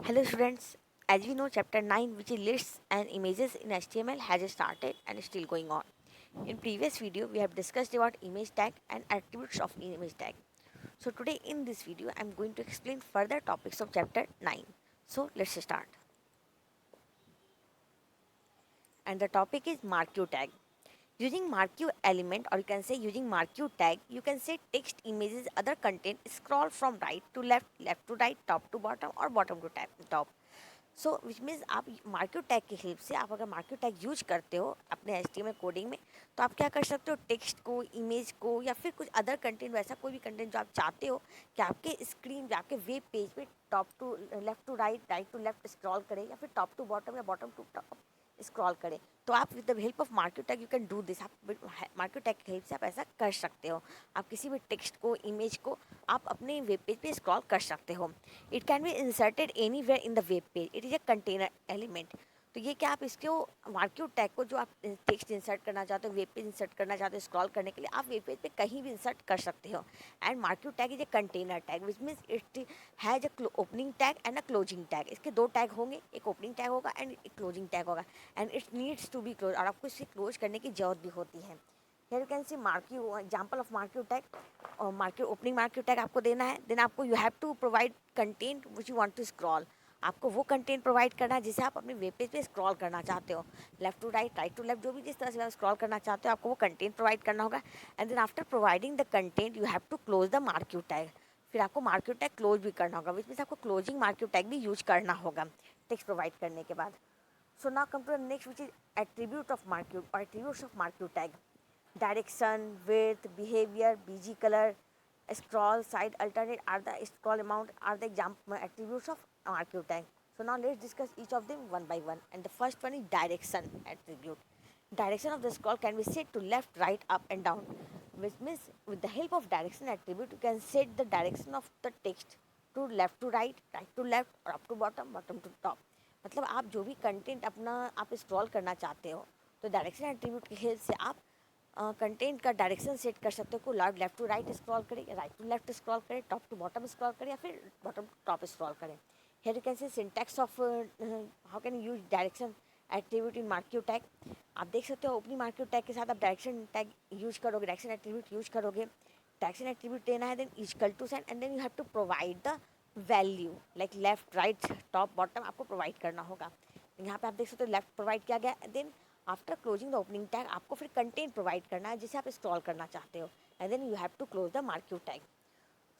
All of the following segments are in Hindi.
Hello students, as we know chapter 9 which is lists and images in HTML has started and is still going on. In previous video we have discussed about image tag and attributes of image tag. So today in this video I am going to explain further topics of chapter 9. So let's start. And the topic is marquee tag. Using marquee element or you can say using marquee tag, you can say text, images, other content scroll from right to left, left to right, top to bottom or bottom to top. So which means आप मार्केट टैग की हेल्प से आप अगर मार्केट टैग यूज करते हो अपने HTML कोडिंग में तो आप क्या कर सकते हो टेक्स्ट को इमेज को या फिर कुछ अदर कंटेंट वैसा कोई भी कंटेंट जो आप चाहते हो कि आपके स्क्रीन पे आपके वेब पेज पे top to left to right right to left scroll करे या फिर टॉप टू बॉटम या बॉटम टू टॉप स्क्रॉल करें तो आप with the help of marquee tag you can do this. आप मार्केट टैग की हेल्प से आप ऐसा कर सकते हो। आप किसी भी टेक्स्ट को इमेज को आप अपने वेब पेज पे स्क्रॉल कर सकते हो। It can be inserted anywhere in the web page. It is a container element. तो ये क्या आप इसको मार्क्यू टैग को जो आप टेक्स्ट इंसर्ट करना चाहते हो वेब पेज इंसर्ट करना चाहते हो स्क्रॉल करने के लिए आप वेब पेज पे कहीं भी इंसर्ट कर सकते हो। And marquee tag is a container tag which means it has a opening tag and a closing tag. इसके दो टैग होंगे, एक ओपनिंग टैग होगा एंड एक क्लोजिंग टैग होगा and it needs to be close और आपको इसे क्लोज करने की जरूरत भी होती है। Here you can see marquee example of marquee tag और marquee opening marquee tag आपको देना है। देन आपको you have to provide content which you want to scroll। आपको वो कंटेंट प्रोवाइड करना है जिसे आप अपने वेब पेज पे स्क्रॉल करना चाहते हो। Left to right right to left जो भी जिस तरह से आप स्क्रॉल करना चाहते हो आपको वो कंटेंट प्रोवाइड करना होगा। And then after providing the content you have to close the marquee tag. फिर आपको मार्क्यू टैग क्लोज भी करना होगा विच मीन्स आपको क्लोजिंग मार्क्यू टैग भी यूज करना होगा टेक्स्ट प्रोवाइड करने के बाद। So now come to the next which is attribute of marquee और attributes of marquee tag. Direction, width, behavior, BG color, scroll, side alternate are the scroll amount are the example attributes of marquee tag. So now let's discuss each of them one by one. And the first one is direction attribute. Direction of the scroll can be set to left, right, up and down, which means with the help of direction attribute you can set the direction of the text to left to right, right to left और up to bottom, bottom to top। मतलब आप जो भी कंटेंट अपना आप स्क्रॉल करना चाहते हो तो डायरेक्शन एट्रीब्यूट की हेल्प से आप कंटेंट का डायरेक्शन सेट कर सकते हो को लॉर्ड लेफ्ट टू राइट स्क्रॉल करें या राइट टू लेफ्ट स्क्रॉल करें टॉप टू बॉटम स्क्रॉल करें या फिर बॉटम टू टॉप स्क्रॉल करें। Here you can see syntax of how can use direction attribute in marquee tag. आप देख सकते हो ओपनिंग मार्क्यू टैग के साथ आप डायरेक्शन टैग यूज करोगे डायरेक्शन एट्रीब्यूट यूज करोगे। डायरेक्शन एट्रीब्यूट देना है then equal to sign and then you have to provide the value like left right top bottom आपको प्रोवाइड करना होगा। यहाँ पे आप देख सकते हो लेफ्ट प्रोवाइड किया गया then after closing the opening tag आपको फिर कंटेंट प्रोवाइड करना है जिसे आप स्क्रॉल करना चाहते हो and then you have to close the marquee tag.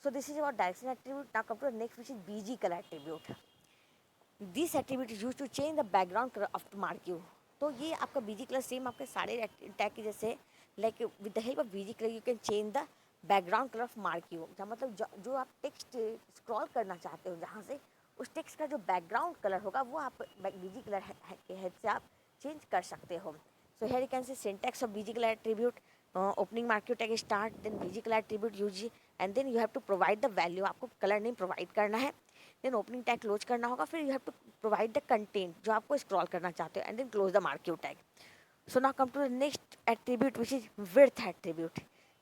So this is about direction attribute. Now come to the next which is BG colour attribute. This attribute is use to change the background colour of marquee. तो ये आपका बीजी कलर सेम आपके सारे टैग के जैसे like with the help of BG colour you can change the background colour of marquee. मतलब जो आप टेक्स्ट स्क्रॉल करना चाहते हो जहाँ से उस टेक्स्ट का जो बैकग्राउंड कलर होगा वो आप बीजी कलर के हेल्प से आप चेंज कर सकते हो। So here you can see syntax of BG colour attribute opening marquee tag start then BG colour attribute use and then you have to provide the value. आपको कलर नेम प्रोवाइड करना है देन ओपनिंग टैग क्लोज करना होगा फिर you have to provide the content जो आपको स्क्रॉल करना चाहते हो and then close the marquee tag. So now come to the next attribute which is width attribute.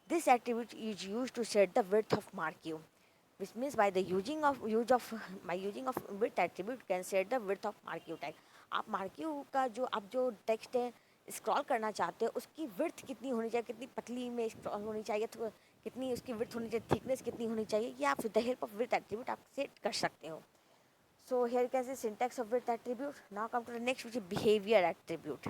This attribute is use to set the width of marquee which means by the using of width attribute you can set the width of marquee tag। आप मार्क्यू का जो आप जो टेक्स्ट है स्क्रॉल करना चाहते हो उसकी विड्थ कितनी होनी चाहिए, कितनी पतली में स्क्रॉल होनी चाहिए तो कितनी उसकी विड्थ होनी चाहिए, थिकनेस कितनी होनी चाहिए, ये आप with the help of width attribute आप सेट कर सकते हो। So here can see syntax of width attribute. Now come to the next which is behaviour attribute.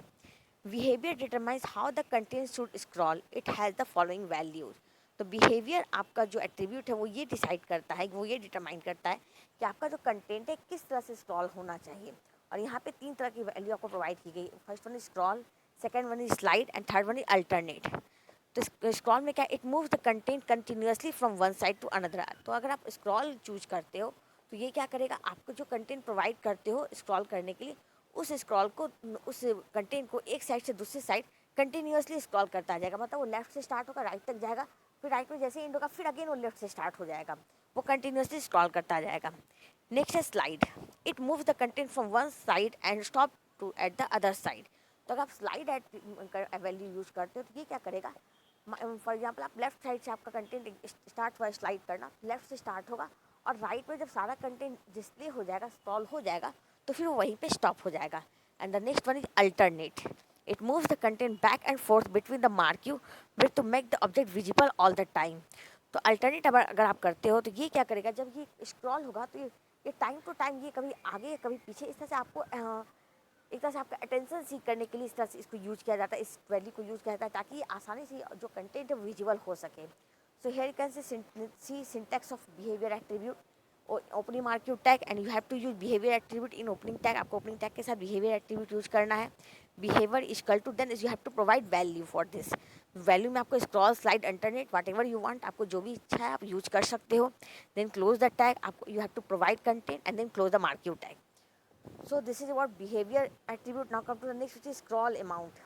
Behaviour determines how the content should scroll it has the following values. तो बिहेवियर आपका जो एट्रीब्यूट है वो ये डिसाइड करता है वो ये डिटरमाइन करता है कि आपका जो कंटेंट है किस तरह से स्क्रॉल होना चाहिए। और यहाँ पे तीन तरह की वैल्यू आपको प्रोवाइड की गई। First one is scroll, second one is slide and third one is alternate. तो स्क्रॉल में क्या it moves the content continuously from one side to another. तो अगर आप स्क्रॉल चूज करते हो तो ये क्या करेगा आपको जो कंटेंट प्रोवाइड करते हो स्क्रॉल करने के लिए उस स्क्रॉल को उस कंटेंट को एक साइड से दूसरी साइड कंटिन्यूसली स्क्रॉल करता जाएगा। मतलब वो लेफ्ट से स्टार्ट होगा राइट तक जाएगा फिर राइट में जैसे एंड होगा फिर अगेन वो लेफ्ट से स्टार्ट हो जाएगा, वो कंटिन्यूसली स्क्रॉल करता जाएगा। नेक्स्ट है slide. It moves the content from one side and stop to at the other side. तो अगर आप स्लाइड एट वैल्यू यूज करते हो तो ये क्या करेगा फॉर एग्जाम्पल आप लेफ्ट साइड से आपका कंटेंट स्टार्ट हुआ स्लाइड करना लेफ्ट से स्टार्ट होगा और राइट में जब सारा कंटेंट डिस्प्ले हो जाएगा, स्क्रॉल हो जाएगा, तो फिर वो वहीं पे स्टॉप हो जाएगा. And the next one is alternate. It moves the content back and fourth between the marquee with to make the object visible all the time. तो अल्टरनेट अगर आप करते हो तो ये क्या करेगा, जब ये स्क्रॉल होगा तो ये टाइम टू टाइम ये कभी आगे कभी पीछे, इस तरह से आपको एक तरह से आपका अटेंशन सीख करने के लिए इस तरह से इसको यूज किया जाता है, इस वैल्यू को यूज किया जाता है, ताकि आसानी से जो कंटेंट है विजिबल हो सके. So here you can see syntax of behaviour attribute, opening marquee tag, and you have to use behaviour attribute in opening tag. आपको ओपनिंग टैग के साथ बिहेवियर एट्रीब्यूट यूज करना है. Behaviour equal to then you have to provide value for this. Value में आपको scroll, slide, alternate, whatever you want, आपको जो भी इच्छा है आप यूज कर सकते हो. देन क्लोज द टैग, आपको you have to provide content and then close the marquee tag. So this is about behavior attribute. Now come to the next, which is scroll amount.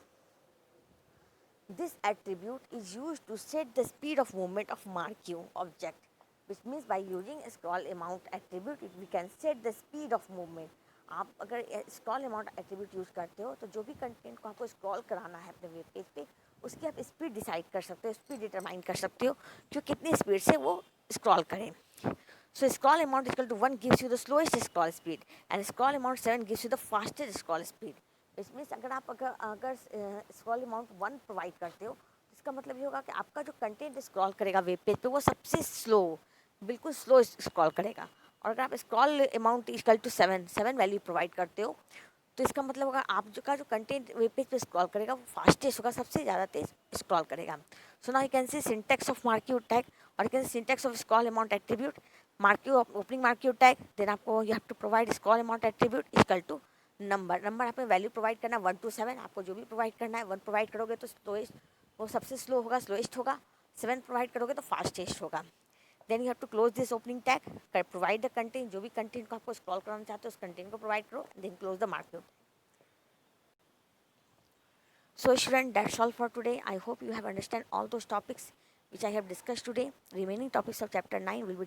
This attribute is used to set the speed of movement of marquee object, which means by using a scroll amount attribute we can set the speed of movement. आप अगर स्क्रॉल अमाउंट एट्रीब्यूट यूज़ करते हो तो जो भी कंटेंट को आपको स्क्रॉल कराना है अपने वेब पेज पे, उसकी आप स्पीड डिसाइड कर सकते हो, स्पीड डिटरमाइन कर सकते हो कि कितनी स्पीड से वो स्क्रॉल करें. So scroll amount equal to 1 gives you the slowest scroll speed and scroll amount 7 gives you the fastest scroll speed. Which means अगर scroll amount 1 प्रोवाइड करते हो तो इसका मतलब ये होगा कि आपका जो कंटेंट स्क्रॉल करेगा वेब पेज पे वो सबसे स्लो, बिल्कुल स्लो स्क्रॉल करेगा. और अगर आप scroll amount equal to 7 value provide करते हो तो इसका मतलब होगा आप जो कंटेंट वेब पेज पे स्क्रॉल करेगा वो फास्टेस्ट होगा, सबसे ज़्यादा तेज स्क्रॉल करेगा. So now you can see syntax of marquee tag और you can see syntax of scroll amount attribute. Marquee opening marquee tag, then आपको you have to provide scroll amount attribute equal to number आपने वैल्यू प्रोवाइड करना है 1 to 7. आपको जो भी प्रोवाइड करना है 1 प्रोवाइड करोगे तो स्लोएस्ट, वो सबसे स्लो होगा, स्लोएस्ट होगा. 7 प्रोवाइड करोगे तो फास्टेस्ट होगा. Then you have to close this opening tag, provide the content, जो भी कंटेंट को आपको स्क्रॉल कराना चाहते हो उस कंटेंट को प्रोवाइड करो, then close the marquee. So student, that's all for today. I hope you have understand all those topics which I have discussed today. Remaining topics of chapter 9 will be